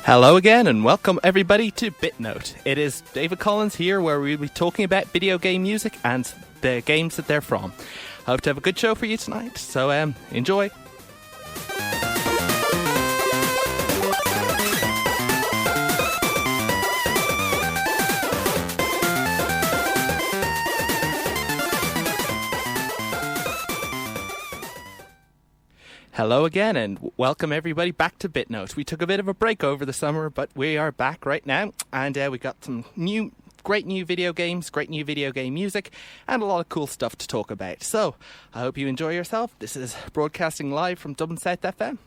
Hello again and welcome everybody to BitNote. It is David Collins here where we'll be talking about video game music and the games that they're from. I hope to have a good show for you tonight, so enjoy. Hello again and welcome everybody back to BitNote. We took a bit of a break over the summer, but we are back right now, and we got some great new video games, great new video game music, and a lot of cool stuff to talk about. So, I hope you enjoy yourself. This is broadcasting live from Dublin South FM.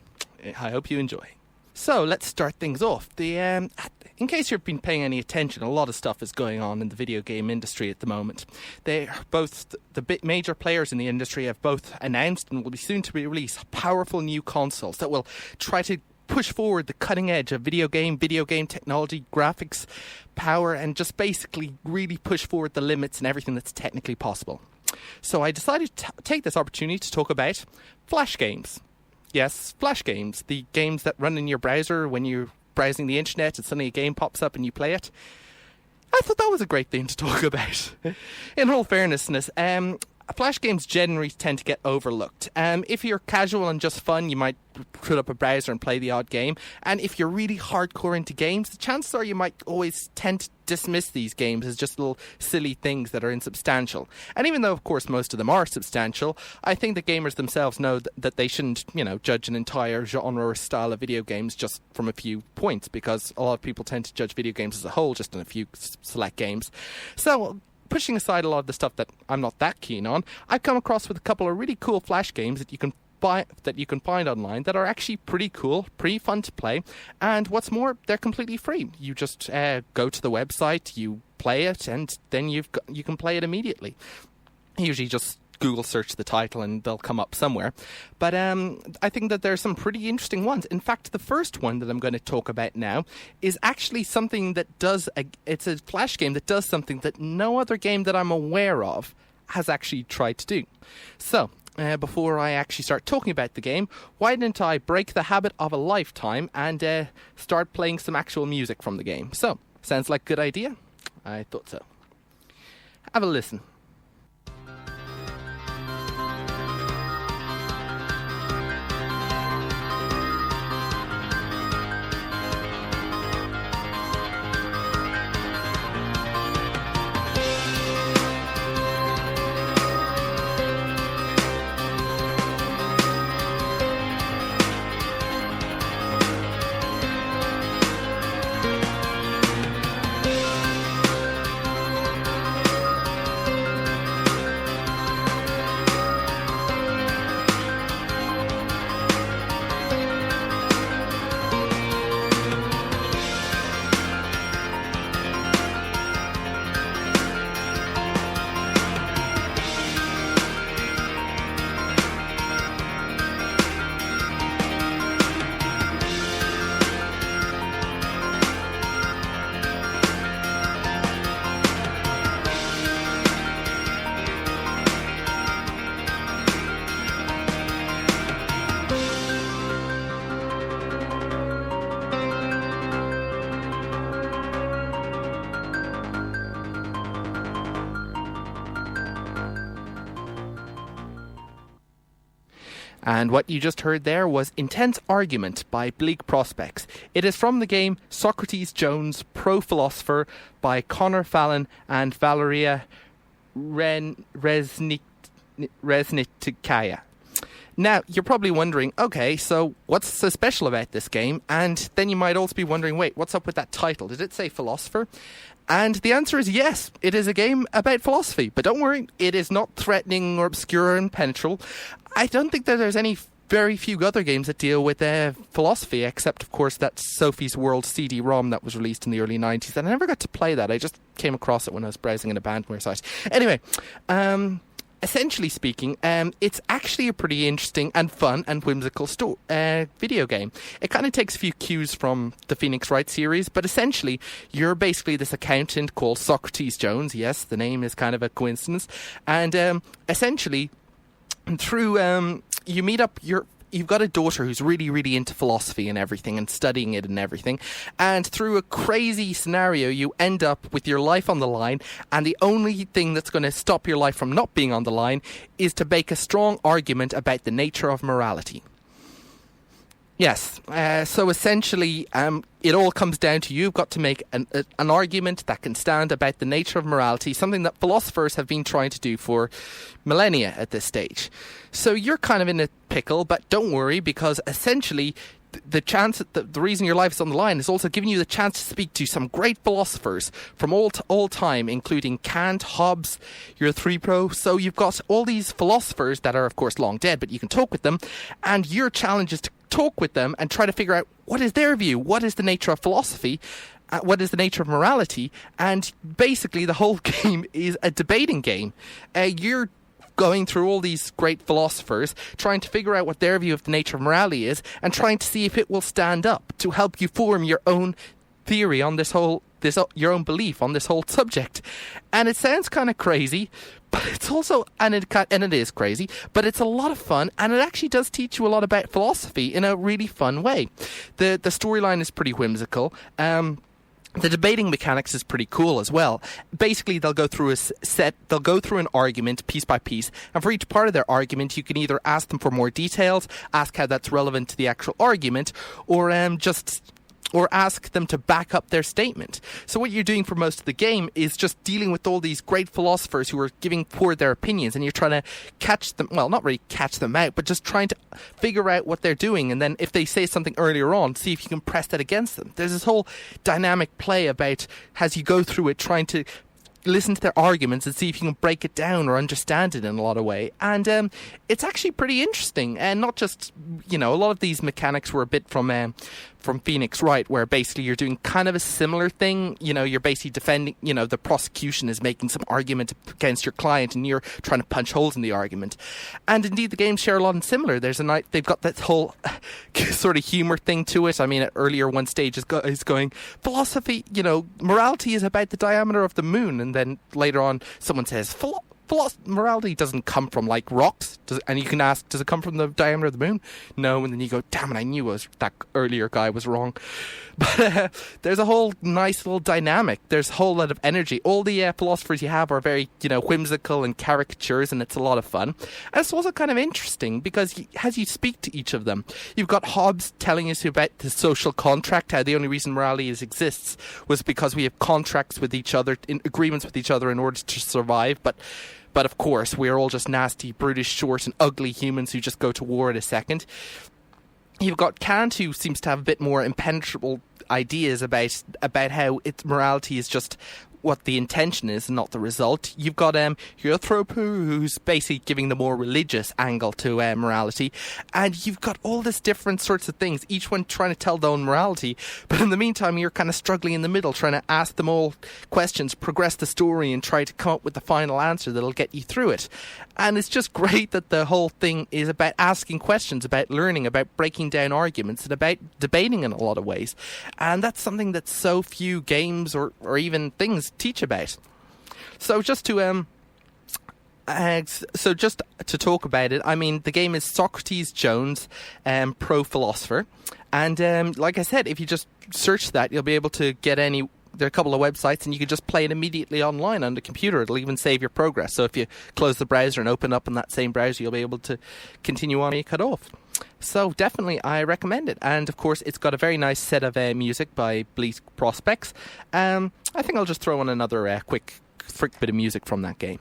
I hope you enjoy. So, let's start things off. In case you've been paying any attention, a lot of stuff is going on in the video game industry at the moment. They are both the major players in the industry have both announced and will be soon to be released powerful new consoles that will try to push forward the cutting edge of video game technology, graphics, power, and just basically really push forward the limits and everything that's technically possible. So I decided to take this opportunity to talk about flash games. Yes, flash games, the games that run in your browser when you're browsing the internet and suddenly a game pops up and you play it. I thought that was a great thing to talk about. In all fairnessness, flash games generally tend to get overlooked. If you're casual and just fun, you might put up a browser and play the odd game. And if you're really hardcore into games, the chances are you might always tend to dismiss these games as just little silly things that are insubstantial. And even though, of course, most of them are substantial, I think the gamers themselves know that they shouldn't, judge an entire genre or style of video games just from a few points, because a lot of people tend to judge video games as a whole just in a few select games. So, pushing aside a lot of the stuff that I'm not that keen on, I've come across with a couple of really cool flash games that you can find online that are actually pretty cool, pretty fun to play, and what's more, they're completely free. You just go to the website, you play it, and then you can play it immediately. Usually just Google search the title and they'll come up somewhere. But I think that there's some pretty interesting ones. In fact, the first one that I'm going to talk about now is actually something that it's a flash game that does something that no other game that I'm aware of has actually tried to do. So, before I actually start talking about the game, why didn't I break the habit of a lifetime and start playing some actual music from the game? So, sounds like a good idea? I thought so. Have a listen. And what you just heard there was Intense Argument by Bleak Prospects. It is from the game Socrates Jones, Philosopher by Fallon and Valeria Reznitskaya. Now, you're probably wondering, okay, so what's so special about this game? And then you might also be wondering, wait, what's up with that title? Did it say Philosopher? And the answer is yes, it is a game about philosophy. But don't worry, it is not threatening or obscure and impenetrable. I don't think that there's very few other games that deal with philosophy, except, of course, that Sophie's World CD-ROM that was released in the early 90s. And I never got to play that. I just came across it when I was browsing in a bandware site. Anyway, essentially speaking, it's actually a pretty interesting and fun and whimsical video game. It kind of takes a few cues from the Phoenix Wright series, but essentially, you're basically this accountant called Socrates Jones. Yes, the name is kind of a coincidence. And essentially, through you meet up you've got a daughter who's really, really into philosophy and everything and studying it and everything. And through a crazy scenario, you end up with your life on the line. And the only thing that's going to stop your life from not being on the line is to make a strong argument about the nature of morality. Yes, so essentially it all comes down to you've got to make an argument that can stand about the nature of morality, something that philosophers have been trying to do for millennia at this stage. So you're kind of in a pickle, but don't worry, because essentially the reason your life is on the line is also giving you the chance to speak to some great philosophers from all time, including Kant, Hobbes, your 3-Pro. So you've got all these philosophers that are, of course, long dead, but you can talk with them, and your challenge is to talk with them and try to figure out what is their view, what is the nature of philosophy, what is the nature of morality, and basically the whole game is a debating game. You're going through all these great philosophers, trying to figure out what their view of the nature of morality is, and trying to see if it will stand up to help you form your own theory on your own belief on this whole subject. And it sounds kind of crazy, but it's also, and it is crazy, but it's a lot of fun, and it actually does teach you a lot about philosophy in a really fun way. The storyline is pretty whimsical. The debating mechanics is pretty cool as well. Basically, they'll go through an argument piece by piece, and for each part of their argument, you can either ask them for more details, ask how that's relevant to the actual argument, or ask them to back up their statement. So what you're doing for most of the game is just dealing with all these great philosophers who are giving forward their opinions, and you're trying to catch them, well, not really catch them out, but just trying to figure out what they're doing, and then if they say something earlier on, see if you can press that against them. There's this whole dynamic play about, as you go through it, trying to listen to their arguments and see if you can break it down or understand it in a lot of way. And it's actually pretty interesting. And not just, a lot of these mechanics were a bit from Phoenix Wright, where basically you're doing kind of a similar thing. You're basically defending, the prosecution is making some argument against your client and you're trying to punch holes in the argument. And indeed, the games share a lot in similar. They've got that whole sort of humor thing to it. I mean, earlier one stage is going, philosophy, morality is about the diameter of the moon. And then later on, someone says, morality doesn't come from like rocks, and you can ask, does it come from the diameter of the moon? No, and then you go, damn it, I knew that earlier guy was wrong. But there's a whole nice little dynamic. There's a whole lot of energy. All the philosophers you have are very, whimsical and caricatures, and it's a lot of fun. And it's also kind of interesting because as you speak to each of them, you've got Hobbes telling us about the social contract, how the only reason morality exists was because we have contracts with each other, in agreements with each other in order to survive. But of course, we're all just nasty, brutish, short and ugly humans who just go to war in a second. You've got Kant, who seems to have a bit more impenetrable ideas about how morality is just what the intention is and not the result. You've got Euthyphro, who's basically giving the more religious angle to morality, and you've got all this different sorts of things, each one trying to tell their own morality, but in the meantime you're kind of struggling in the middle, trying to ask them all questions, progress the story and try to come up with the final answer that'll get you through it. And it's just great that the whole thing is about asking questions, about learning, about breaking down arguments, and about debating in a lot of ways. And that's something that so few games or even things teach about. So just to talk about it, I mean, the game is Socrates Jones, Pro Philosopher, and like I said, if you just search that, you'll be able to get there are a couple of websites, and you can just play it immediately online on the computer. It'll even save your progress. So if you close the browser and open up in that same browser, you'll be able to continue on where you cut off. So definitely, I recommend it. And of course, it's got a very nice set of music by Bleak Prospects. I think I'll just throw on another quick bit of music from that game.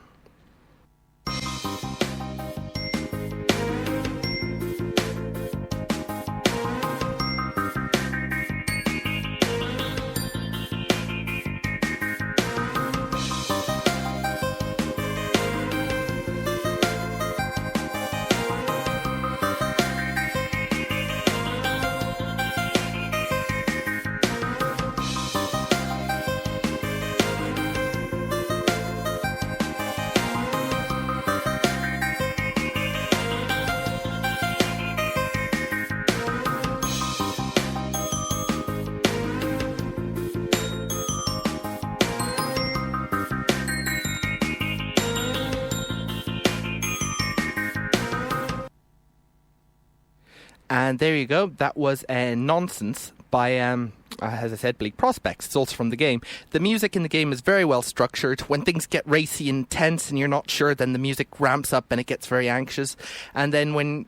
And there you go. That was Nonsense by, as I said, Bleak Prospects. It's also from the game. The music in the game is very well structured. When things get racy and tense and you're not sure, then the music ramps up and it gets very anxious. And then when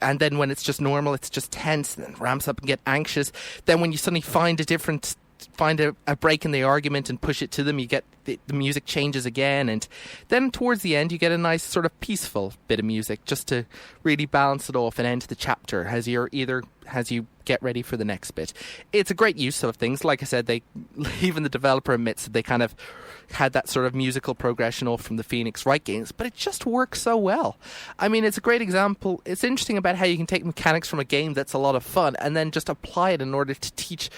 it's just normal, it's just tense and then ramps up and get anxious. Then when you suddenly find a break in the argument and push it to them, you get the music changes again, and then towards the end you get a nice sort of peaceful bit of music just to really balance it off and end the chapter as you get ready for the next bit. It's a great use of things. Like I said, even the developer admits that they kind of had that sort of musical progression off from the Phoenix Wright games, but it just works so well. I mean, it's a great example. It's interesting about how you can take mechanics from a game that's a lot of fun and then just apply it in order to teach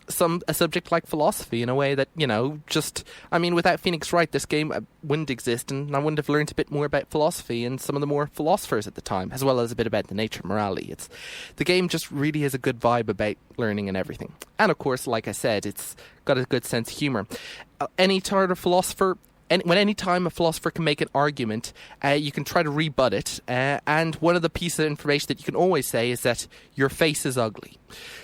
a subject like philosophy in a way that, without Phoenix Wright, this game wouldn't exist, and I wouldn't have learned a bit more about philosophy and some of the more philosophers at the time, as well as a bit about the nature of morality. The game just really has a good vibe about learning and everything. And of course, like I said, it's got a good sense of humor. Any time a philosopher can make an argument, you can try to rebut it, and one of the pieces of information that you can always say is that your face is ugly.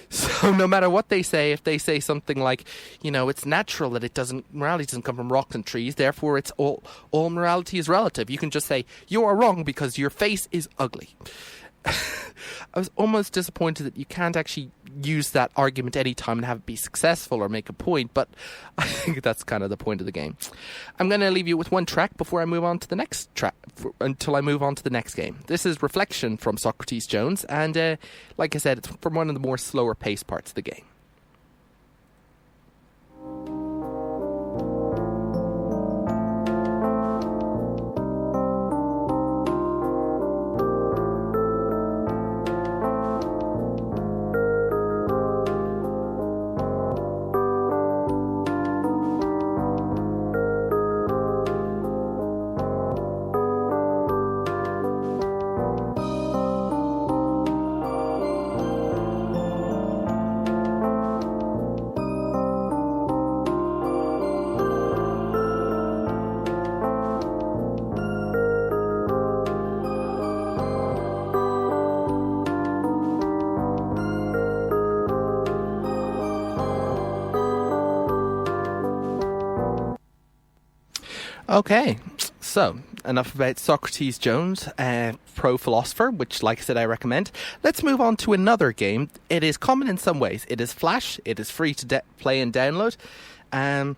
So no matter what they say, if they say something like, it's natural that morality doesn't come from rocks and trees, therefore it's all morality is relative, you can just say, you are wrong because your face is ugly. I was almost disappointed that you can't actually use that argument any time and have it be successful or make a point, but I think that's kind of the point of the game. I'm going to leave you with one track before I move on to the next track, until I move on to the next game. This is Reflection from Socrates Jones, and like I said, it's from one of the more slower paced parts of the game. Okay, so enough about Socrates Jones, Pro Philosopher, which, like I said, I recommend. Let's move on to another game. It is common in some ways. It is Flash. It is free to play and download. And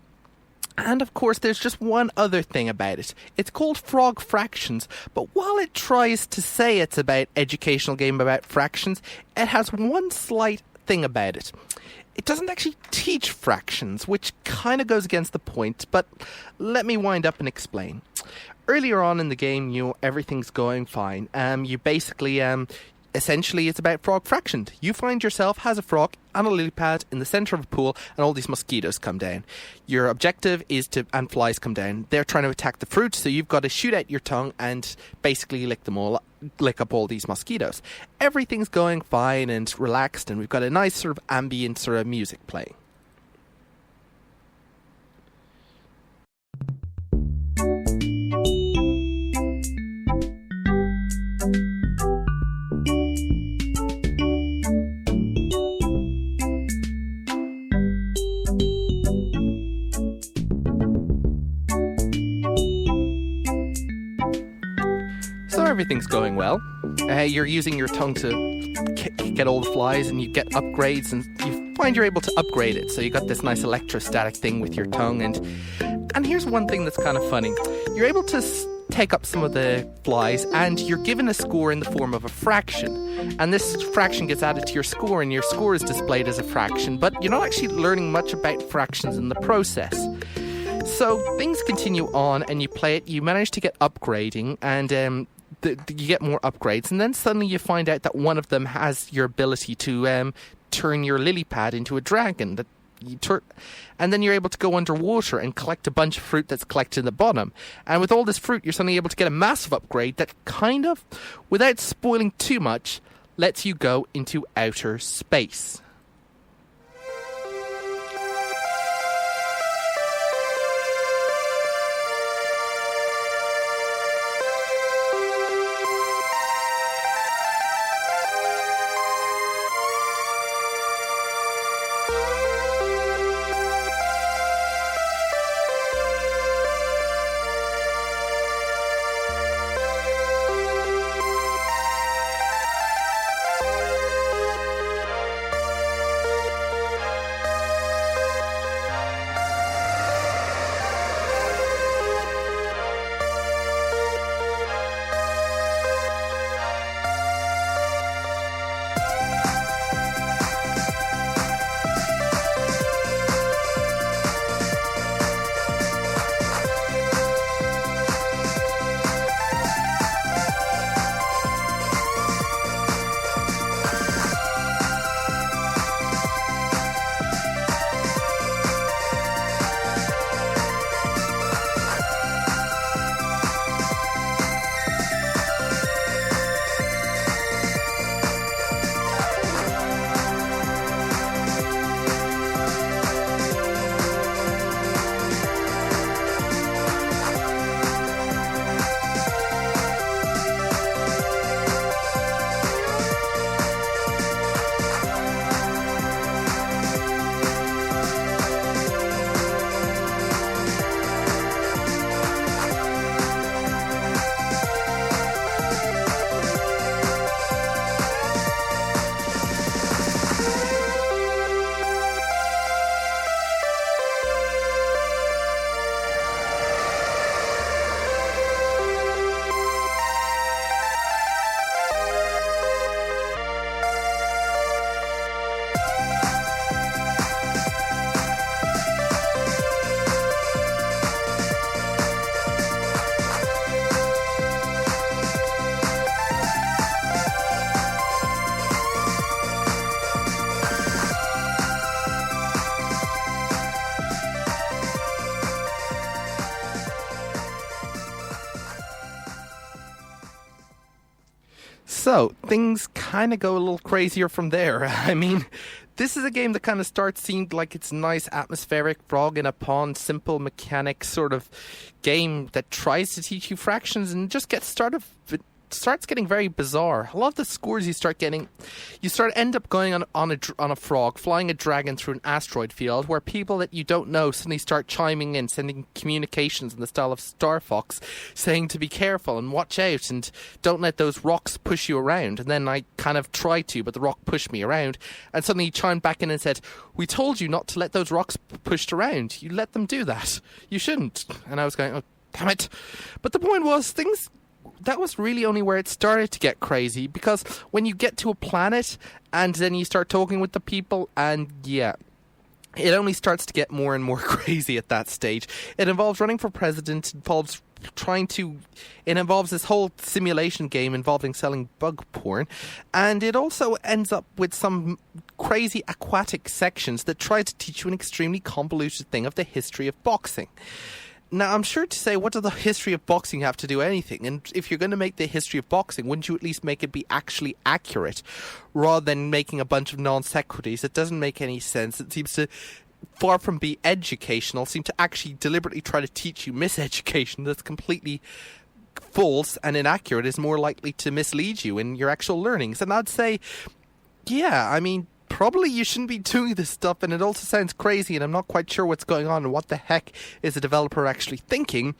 of course, there's just one other thing about it. It's called Frog Fractions, but while it tries to say it's about educational game about fractions, it has one slight thing about it. It doesn't actually teach fractions, which kind of goes against the point, but let me wind up and explain. Earlier on in the game, everything's going fine. You basically, essentially, it's about frog fractions. You find yourself as a frog on a lily pad in the center of a pool, and all these mosquitoes come down. Your objective is and flies come down. They're trying to attack the fruit, so you've got to shoot out your tongue and basically lick up all these mosquitoes. Everything's going fine and relaxed, and we've got a nice sort of ambient sort of music playing. Everything's going well. You're using your tongue to get all the flies, and you get upgrades, and you find you're able to upgrade it. So you got this nice electrostatic thing with your tongue, and here's one thing that's kind of funny. You're able to take up some of the flies, and you're given a score in the form of a fraction. And this fraction gets added to your score, and your score is displayed as a fraction, but you're not actually learning much about fractions in the process. So things continue on, and you play it. You manage to get upgrading, and you get more upgrades, and then suddenly you find out that one of them has your ability to turn your lily pad into a dragon. And then you're able to go underwater and collect a bunch of fruit that's collected in the bottom. And with all this fruit, you're suddenly able to get a massive upgrade that kind of, without spoiling too much, lets you go into outer space. So, things kind of go a little crazier from there. I mean, this is a game that kind of seemed like it's nice, atmospheric, frog in a pond, simple mechanic sort of game that tries to teach you fractions and just starts getting very bizarre. A lot of the scores you start getting, end up going on a frog, flying a dragon through an asteroid field, where people that you don't know suddenly start chiming in, sending communications in the style of Star Fox, saying to be careful and watch out and don't let those rocks push you around. And then I kind of tried to, but the rock pushed me around, and suddenly he chimed back in and said, "We told you not to let those rocks pushed around. You let them do that. You shouldn't." And I was going, "Oh, damn it." But the point was, that was really only where it started to get crazy, because when you get to a planet and then you start talking with the people, and it only starts to get more and more crazy at that stage. It involves running for president, it involves this whole simulation game involving selling bug porn, and it also ends up with some crazy aquatic sections that try to teach you an extremely convoluted thing of the history of boxing. Now, I'm sure to say, what does the history of boxing have to do anything? And if you're going to make the history of boxing, wouldn't you at least make it be actually accurate, rather than making a bunch of non sequiturs? It doesn't make any sense. It seems to, far from be educational, seem to actually deliberately try to teach you miseducation that's completely false and inaccurate, is more likely to mislead you in your actual learnings. And I'd say, probably you shouldn't be doing this stuff, and it also sounds crazy, and I'm not quite sure what's going on and what the heck is the developer actually thinking.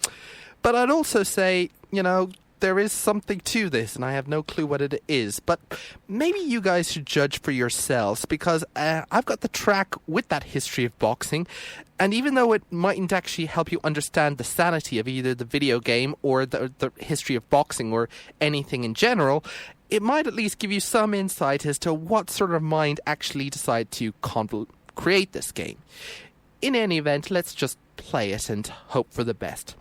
But I'd also say, there is something to this, and I have no clue what it is. But maybe you guys should judge for yourselves, because I've got the track with that history of boxing, and even though it mightn't actually help you understand the sanity of either the video game or the history of boxing or anything in general, it might at least give you some insight as to what sort of mind actually decided to create this game. In any event, let's just play it and hope for the best.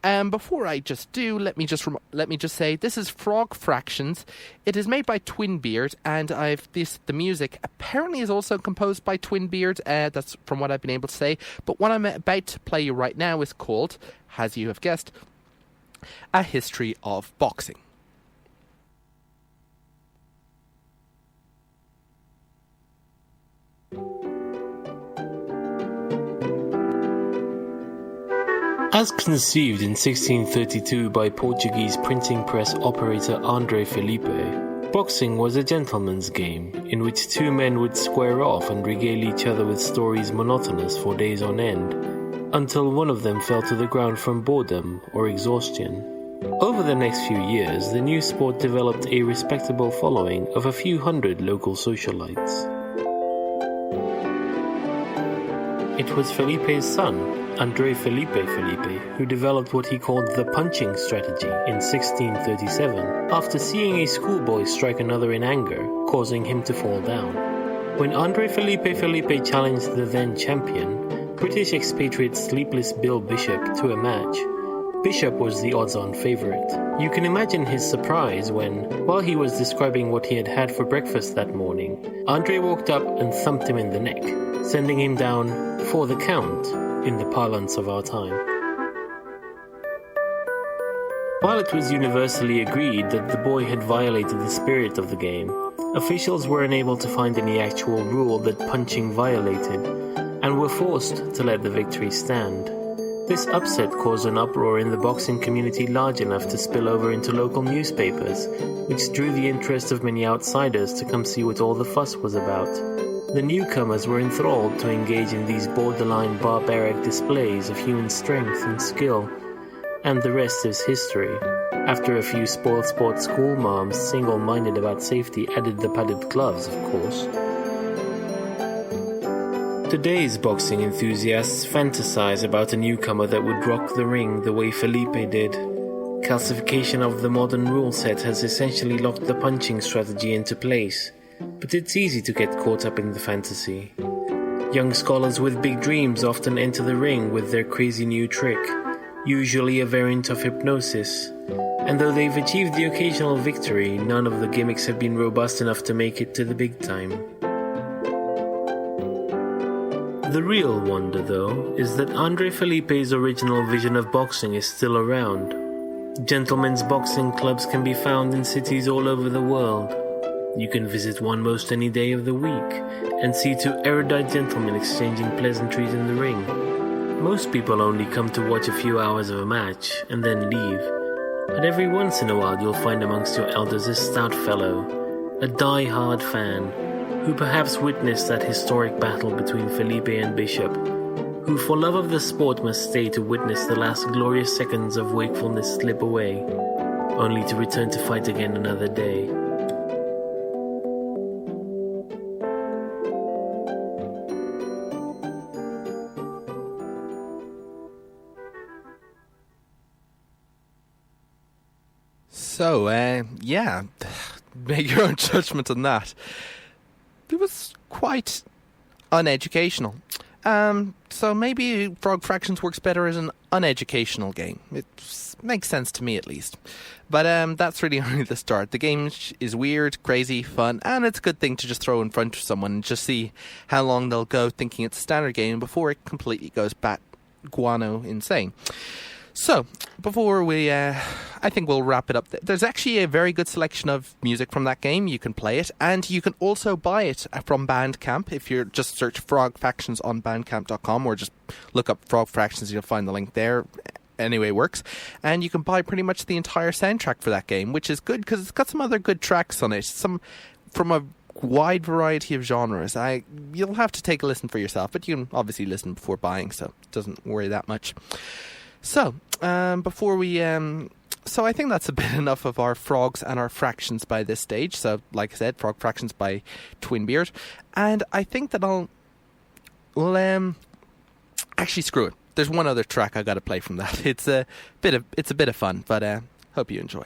Before I just do, let me just say this is Frog Fractions. It is made by Twinbeard, and the music apparently is also composed by Twinbeard. That's from what I've been able to say. But what I'm about to play you right now is called, as you have guessed, A History of Boxing. As conceived in 1632 by Portuguese printing press operator André Felipe, boxing was a gentleman's game in which two men would square off and regale each other with stories monotonous for days on end, until one of them fell to the ground from boredom or exhaustion. Over the next few years, the new sport developed a respectable following of a few hundred local socialites. It was Felipe's son, André Felipe, who developed what he called the punching strategy in 1637, after seeing a schoolboy strike another in anger, causing him to fall down. When André Felipe challenged the then champion, British expatriate Sleepless Bill Bishop, to a match, Bishop was the odds-on favourite. You can imagine his surprise when, while he was describing what he had had for breakfast that morning, André walked up and thumped him in the neck, sending him down for the count, in the parlance of our time. While it was universally agreed that the boy had violated the spirit of the game, officials were unable to find any actual rule that punching violated, and were forced to let the victory stand. This upset caused an uproar in the boxing community large enough to spill over into local newspapers, which drew the interest of many outsiders to come see what all the fuss was about. The newcomers were enthralled to engage in these borderline barbaric displays of human strength and skill, and the rest is history. After a few spoiled sport school moms, single-minded about safety, added the padded gloves, of course. Today's boxing enthusiasts fantasize about a newcomer that would rock the ring the way Felipe did. Calcification of the modern rule set has essentially locked the punching strategy into place, but it's easy to get caught up in the fantasy. Young scholars with big dreams often enter the ring with their crazy new trick, usually a variant of hypnosis, and though they've achieved the occasional victory, none of the gimmicks have been robust enough to make it to the big time. The real wonder, though, is that André Felipe's original vision of boxing is still around. Gentlemen's boxing clubs can be found in cities all over the world. You can visit one most any day of the week and see two erudite gentlemen exchanging pleasantries in the ring. Most people only come to watch a few hours of a match and then leave. But every once in a while you'll find amongst your elders a stout fellow, a die-hard fan, who perhaps witnessed that historic battle between Felipe and Bishop, who for love of the sport must stay to witness the last glorious seconds of wakefulness slip away, only to return to fight again another day. So, yeah, make your own judgment on that. It was quite uneducational. So maybe Frog Fractions works better as an uneducational game. It makes sense to me, at least. But that's really only the start. The game is weird, crazy, fun, and it's a good thing to just throw in front of someone and just see how long they'll go thinking it's a standard game before it completely goes bat guano insane. So, before we, I think we'll wrap it up. There's actually a very good selection of music from that game. You can play it, and you can also buy it from Bandcamp. If you just search Frog Fractions on bandcamp.com, or just look up Frog Fractions, you'll find the link there. Anyway, works. And you can buy pretty much the entire soundtrack for that game, which is good because it's got some other good tracks on it. Some from a wide variety of genres. You'll have to take a listen for yourself, but you can obviously listen before buying, so it doesn't worry that much. So, before we, so I think that's a bit enough of our frogs and our fractions by this stage. So, like I said, Frog Fractions by Twinbeard. And I think that actually screw it. There's one other track I gotta play from that. It's a bit of fun, but, hope you enjoy.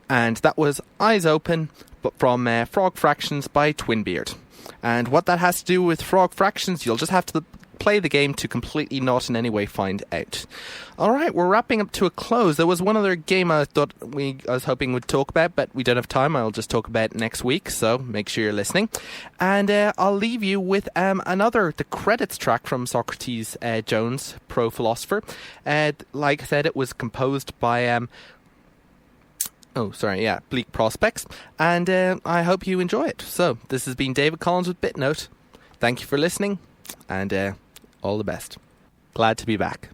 And that was Eyes Open, but from Frog Fractions by Twinbeard. And what that has to do with Frog Fractions, you'll just have to play the game to completely not in any way find out. Alright, we're wrapping up to a close. There was one other game I thought I was hoping we'd talk about, but we don't have time. I'll just talk about it next week, so make sure you're listening. And I'll leave you with the credits track from Socrates Jones, Pro Philosopher. Like I said, it was composed by Bleak Prospects, and I hope you enjoy it. So, this has been David Collins with BitNote. Thank you for listening, and all the best. Glad to be back.